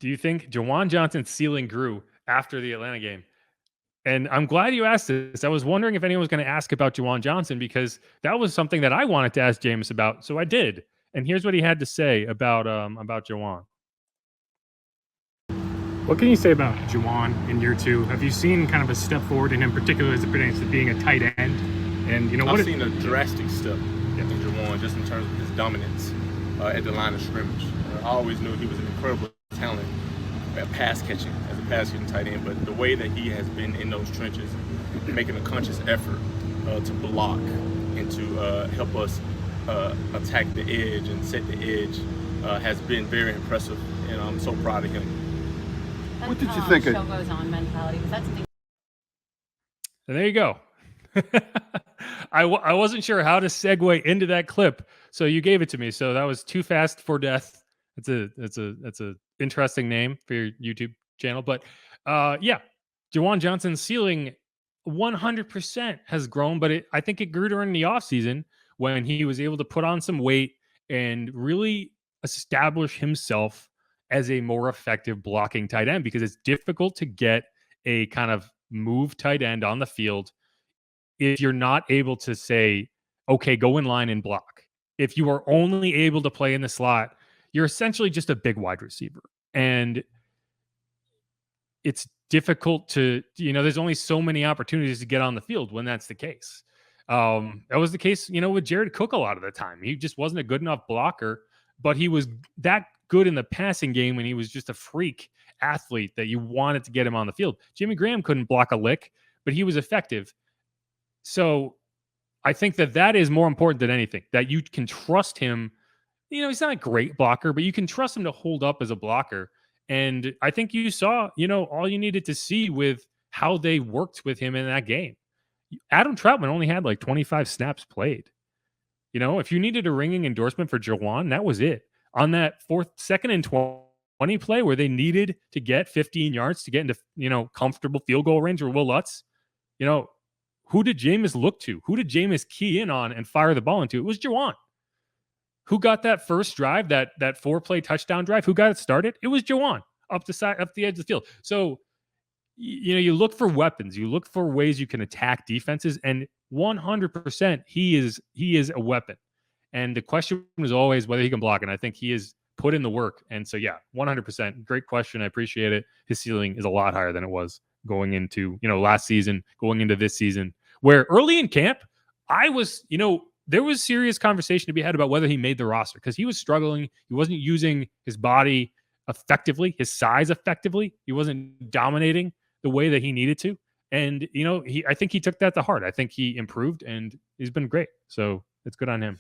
Do you think Juwan Johnson's ceiling grew after the Atlanta game? And I'm glad you asked this. I was wondering if anyone was going to ask about Juwan Johnson because that was something that I wanted to ask James about. So I did. And here's what he had to say about Juwan. What can you say about Juwan in year two? Have you seen kind of a step forward in him, particularly as it pertains to being a tight end? And I've seen a drastic step in Juwan just in terms of his dominance at the line of scrimmage. I always knew he was an incredible talent at pass catching as a pass catching tight end, but the way that he has been in those trenches, making a conscious effort to block and to help us attack the edge and set the edge has been very impressive, and I'm so proud of him. What did you think of show goes on mentality? Was that something? And there you go. I wasn't sure how to segue into that clip, so you gave it to me. So that was Too Fast for Death. It's a interesting name for your YouTube channel, but yeah, Juwan Johnson's ceiling 100% has grown, but I think it grew during the offseason when he was able to put on some weight and really establish himself as a more effective blocking tight end, because it's difficult to get a kind of move tight end on the field if you're not able to say, okay, go in line and block. If you are only able to play in the slot, you're essentially just a big wide receiver. And it's difficult to, there's only so many opportunities to get on the field when that's the case. That was the case, with Jared Cook a lot of the time. He just wasn't a good enough blocker, but he was that good in the passing game, and he was just a freak athlete that you wanted to get him on the field. Jimmy Graham couldn't block a lick, but he was effective. So I think that is more important than anything, that you can trust him. He's not a great blocker, but you can trust him to hold up as a blocker. And I think you saw, all you needed to see with how they worked with him in that game. Adam Troutman only had like 25 snaps played. If you needed a ringing endorsement for Juwan, that was it. On that second and 20 play where they needed to get 15 yards to get into, comfortable field goal range, or Will Lutz, who did Jameis look to? Who did Jameis key in on and fire the ball into? It was Juwan. Who got that first drive, that 4-play touchdown drive? Who got it started? It was Juwan up the edge of the field. So, you look for weapons. You look for ways you can attack defenses, and 100% he is a weapon. And the question is always whether he can block, and I think he has put in the work. And so, yeah, 100%. Great question. I appreciate it. His ceiling is a lot higher than it was going into, last season, going into this season, where early in camp, I was, there was serious conversation to be had about whether he made the roster because he was struggling. He wasn't using his body effectively, his size effectively. He wasn't dominating the way that he needed to. And, I think he took that to heart. I think he improved, and he's been great. So it's good on him.